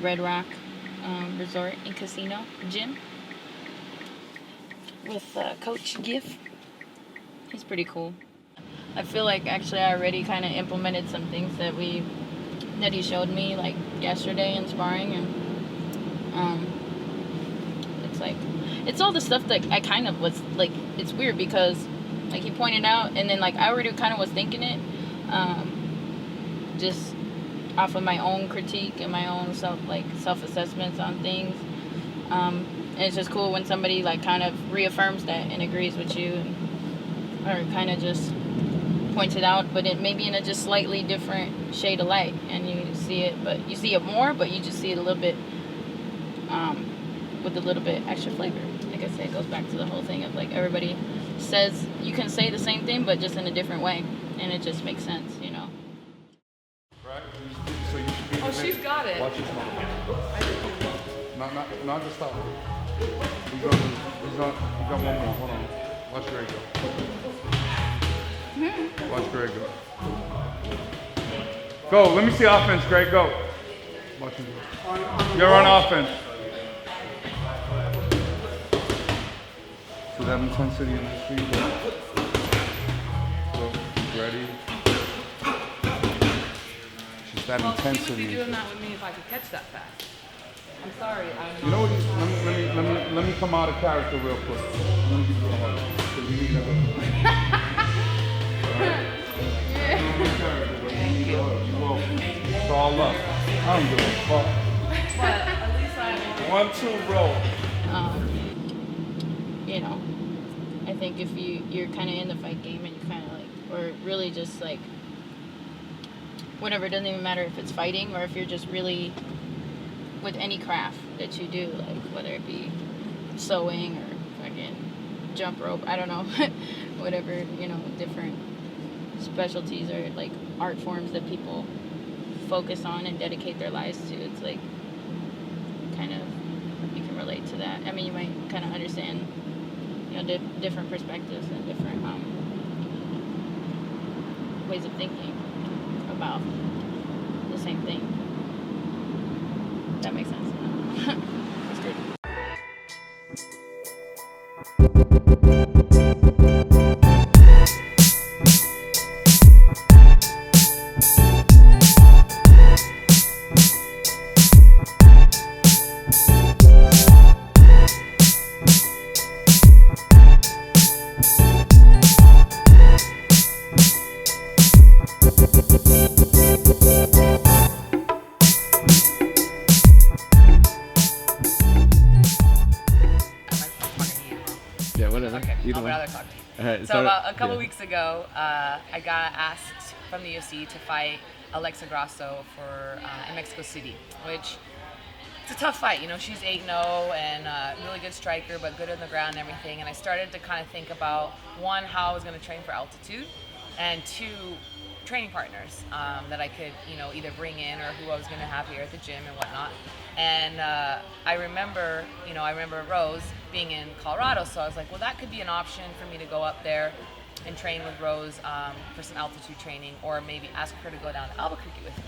Red Rock Resort and Casino Gym with Coach Giff. He's pretty cool. I feel like actually I already kind of implemented some things that he showed me like yesterday in sparring, and it's like it's all the stuff that I kind of was like. It's weird because like he pointed out, and then like I already kind of was thinking it, just off of my own critique and my own self-assessments on things. And it's just cool when somebody like kind of reaffirms that and agrees with you, or kind of just points it out, but it may be in a just slightly different shade of light, and you see it more, but you just see it a little bit with a little bit extra flavor. Like I said, it goes back to the whole thing of like everybody says you can say the same thing, but just in a different way, and it just makes sense, you know. Right? So you should be. Oh, she's got it. Watch his mouth. Not just stop. He's got one more. Hold on. Watch Greg go. Watch Greg go. Go. Let me see offense, Greg. Go. Watch him go. You're on offense. So that intensity in the street. Go. Ready. Just that intensity. She would be doing that with me if I could catch that fast. I'm sorry. You know what? Let me come out of character real quick. Let me give you a hug. Because you need that. Thank you. It's all up. I don't give a fuck. But at least I 1-2 roll. You know, I think if you're kind of in the fight game and you kind of like, or really just like, whatever, it doesn't even matter if it's fighting or if you're just really with any craft that you do, like whether it be sewing or fucking jump rope, I don't know, whatever, you know, different specialties or like art forms that people focus on and dedicate their lives to. It's like kind of, you can relate to that. I mean, you might kind of understand, you know, different perspectives and different ways of thinking about the same thing. That makes sense. That's good. Yeah, whatever. Okay, Either I'd way. rather talk. All right, So about a couple weeks ago, I got asked from the UFC to fight Alexa Grasso for in Mexico City, which it's a tough fight. You know, she's 8-0 and really good striker, but good on the ground and everything. And I started to kind of think about, one, how I was going to train for altitude, and two, training partners that I could, you know, either bring in or who I was going to have here at the gym and whatnot. And I remember Rose being in Colorado, so I was like, well, that could be an option for me to go up there and train with Rose for some altitude training, or maybe ask her to go down to Albuquerque with me.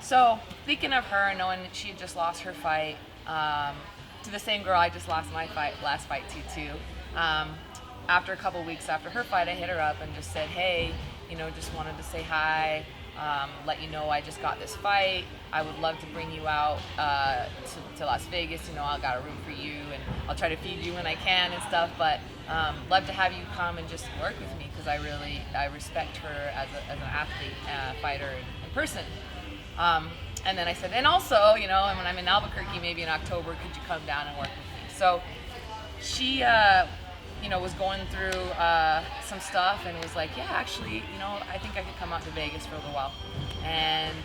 So thinking of her, knowing that she had just lost her fight to the same girl I just lost my last fight to too. After a couple weeks after her fight, I hit her up and just said, hey, you know, just wanted to say hi, let you know I just got this fight. I would love to bring you out to Las Vegas. You know, I got a room for you, and I'll try to feed you when I can and stuff. But love to have you come and just work with me, because I respect her as an athlete, fighter in person. And then I said, and also, you know, when I'm in Albuquerque, maybe in October, could you come down and work with me? So she, you know, was going through some stuff and was like, yeah, actually, you know, I think I could come out to Vegas for a little while. And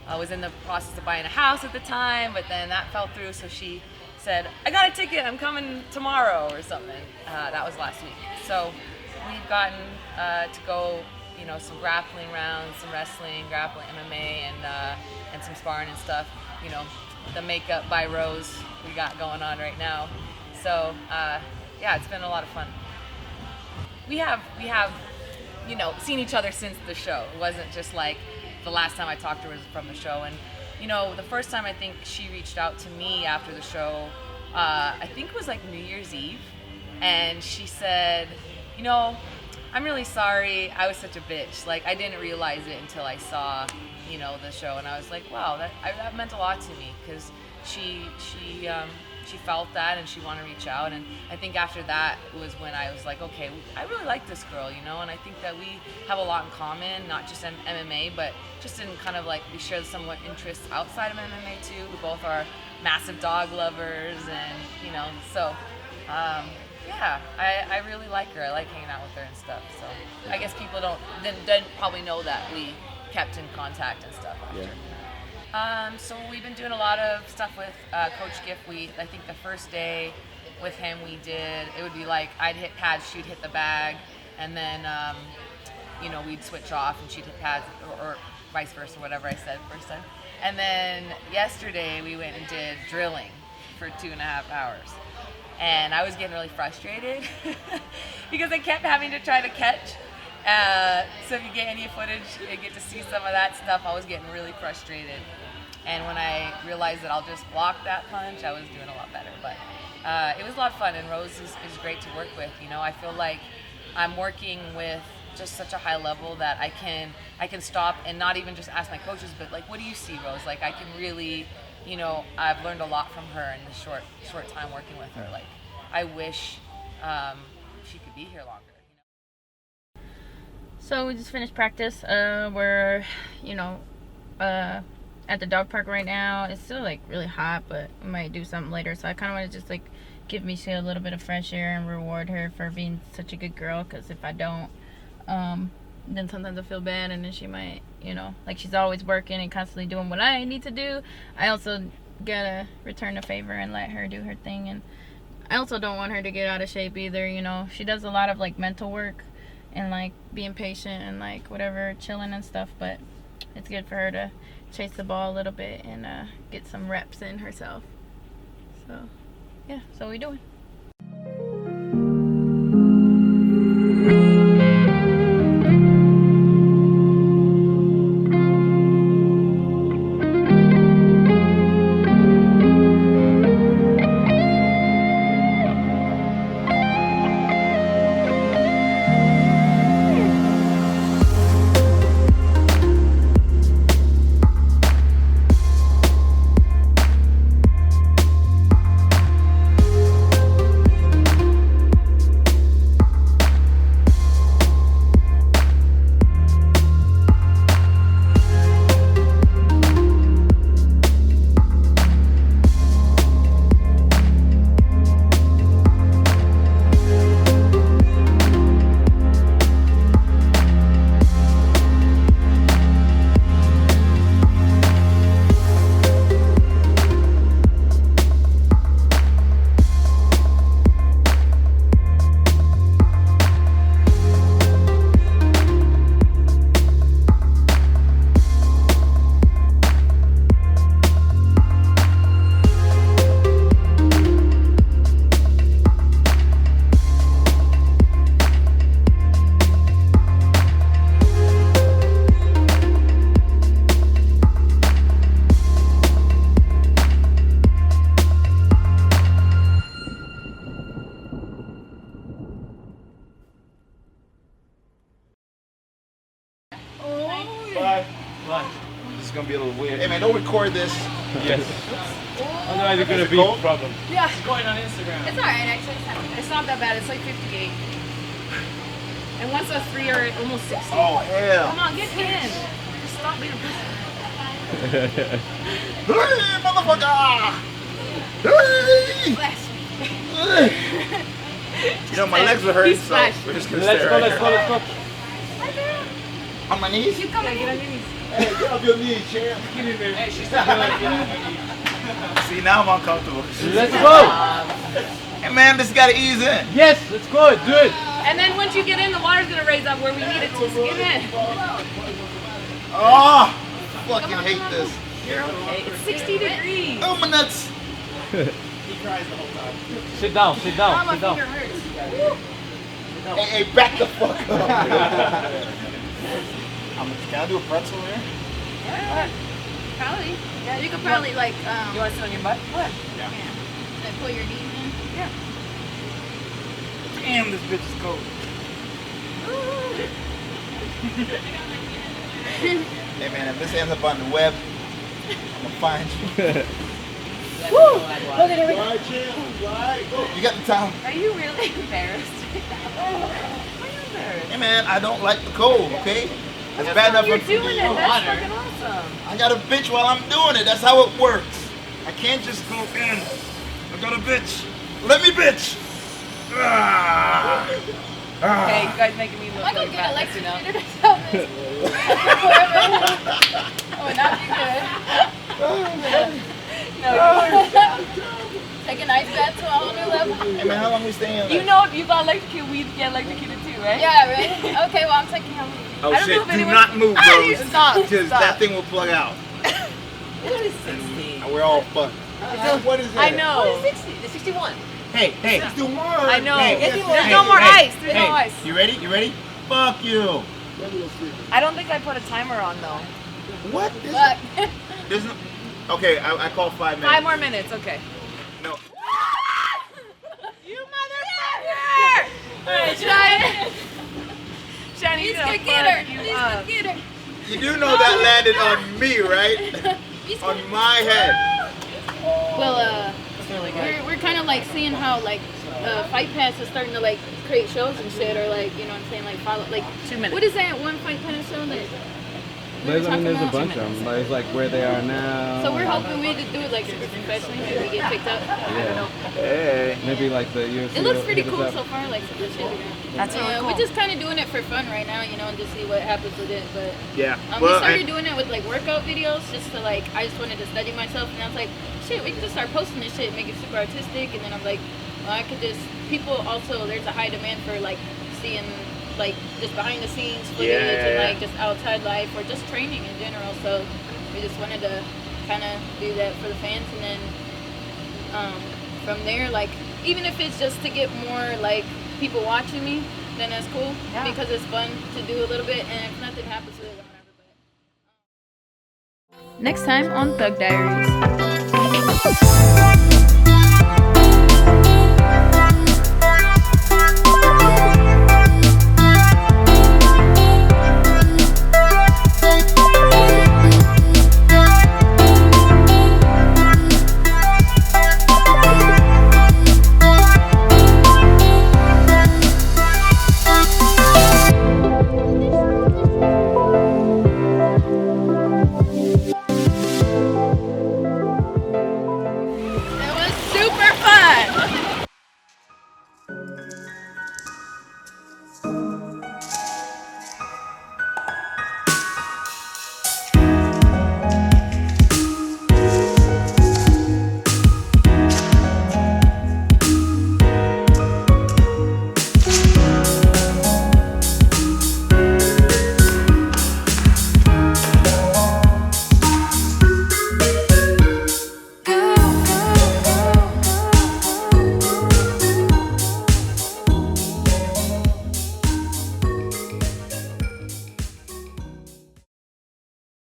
I was in the process of buying a house at the time, but then that fell through. So she said, I got a ticket, I'm coming tomorrow or something. That was last week. So we've gotten to go, you know, some grappling rounds, some wrestling, grappling, MMA, and some sparring and stuff. You know, the makeup by Rose we got going on right now. So yeah, it's been a lot of fun. We have, you know, seen each other since the show. It wasn't just like the last time I talked to her was from the show. And, you know, the first time I think she reached out to me after the show, I think it was like New Year's Eve, and she said, you know, I'm really sorry, I was such a bitch. Like, I didn't realize it until I saw, you know, the show, and I was like, wow, that meant a lot to me, because she felt that and she wanted to reach out. And I think after that was when I was like, okay, I really like this girl, you know, and I think that we have a lot in common, not just in MMA, but just in kind of like we share somewhat interests outside of MMA too. We both are massive dog lovers, and you know, so yeah, I really like her. I like hanging out with her and stuff. So I guess people didn't probably know that we kept in contact and stuff after. So we've been doing a lot of stuff with Coach Giff. I think the first day with him it would be like I'd hit pads, she'd hit the bag, and then you know, we'd switch off and she'd hit pads, or vice versa, whatever I said first time. And then yesterday we went and did drilling for 2.5 hours. And I was getting really frustrated because I kept having to try to catch. So if you get any footage, you get to see some of that stuff. I was getting really frustrated. And when I realized that I'll just block that punch, I was doing a lot better. But it was a lot of fun, and Rose is great to work with. You know, I feel like I'm working with just such a high level that I can stop and not even just ask my coaches, but like, what do you see, Rose? Like, I can really, you know, I've learned a lot from her in the short time working with her. Like, I wish she could be here longer. You know? So we just finished practice. We're, you know, at the dog park right now. It's still like really hot, but we might do something later. So I kind of want to just like give Michelle a little bit of fresh air and reward her for being such a good girl. Because if I don't, then sometimes I feel bad, and then she might, you know, like she's always working and constantly doing what I need to do. I also gotta return the favor and let her do her thing. And I also don't want her to get out of shape either. You know, she does a lot of like mental work and like being patient and like whatever, chilling and stuff, but it's good for her to chase the ball a little bit and get some reps in herself. So yeah, so we doing. This is gonna be a little weird. Hey man, don't record this. Yes. Otherwise it's gonna be a problem. Yeah, It's going on Instagram. it's alright actually. It's not that bad. It's like 58. And once those 3 are almost 60. Oh hell. Come on, get in. Just stop being a pussy. Hey, motherfucker! Hey! Bless me. You know, my legs are hurting, He's so flashed. we're just gonna Let's stay go, right let's go, here. let's go. On my knees? You come and get on your knees. Hey, get off your knees, champ. Hey, she's not gonna See, now I'm uncomfortable. Let's go. Hey man, this gotta ease in. Yes, let's go. Do it. And then once you get in, the water's gonna raise up where we need it to. So get in. Oh, fucking hate this. You're okay. It's 60 degrees. Oh, my nuts. Sit down, sit Oh, down, my sit down. finger hurts. Hey, back the fuck up. Can I do a pretzel here? Yeah. Probably. Yeah, you could probably like You want to sit on your butt? What? yeah, like pull your knees in. Yeah. Damn, this bitch is cold. Hey man, if this ends up on the web, I'm gonna find you. Woo! Look at it. Right, chill. Right. You got the towel. Are you really embarrassed? Why are you embarrassed? Hey man, I don't like the cold, okay? It's bad enough You're for doing it. That's water. fucking awesome. I got a bitch while I'm doing it. That's how it works. I can't just go in. I got a bitch. Let me bitch. Ah. Ah. Okay, you guys making me look I go like get that, Alexa you know? to tell this. Oh, not be good. Take an ice bath to a whole new level. Hey man, how long we staying? You know, if you got electrocuted, we get electrocuted too, right? Yeah, right? Okay, well, I'm taking how many? Oh I don't shit, know if do anyone- not move, Ah, you bros. stop, Because stop. that thing will plug out. What is 60? And we're all fucked. What is I that? know. 60? The 61. Hey, hey. Let's do more. I know. Hey, There's no more ice. There's no ice. You ready? You ready? Fuck you. I don't think I put a timer on though. What? Fuck. There's no... Okay, I call 5 minutes. 5 more minutes, okay. No. You motherfucker! Alright, Shani. Shani, He's you gonna know, get her. fuck you He's up. gonna get her. You do know that landed on me, right? He's On gonna... my head. Well, That's really good. we're kind of like seeing how like Fight Pass is starting to like create shows and shit, or like, you know what I'm saying, like follow like 2 minutes. what is that one Fight Pass show that we were There's, I talking mean, there's a about? bunch of them. Like, it's like where they are now. So we're hoping we just do it like super professionally, maybe we get picked up. Yeah. Hey. Maybe like the UFC. It looks pretty hit us cool up. so far, like some of the shit we got. That's really cool. We're just kind of doing it for fun right now, you know, and just see what happens with it. But Yeah. we started doing it with like workout videos, just to like, I just wanted to study myself, and I was like, shit, we can just start posting this shit and make it super artistic. And then I'm like, well, I could just, people also, there's a high demand for like seeing like just behind the scenes footage and like just outside life or just training in general. So we just wanted to kind of do that for the fans, and then from there, like, even if it's just to get more like people watching me, then that's cool. Yeah. Because it's fun to do a little bit, and if nothing happens with it, then whatever. But next time on Thug Diaries.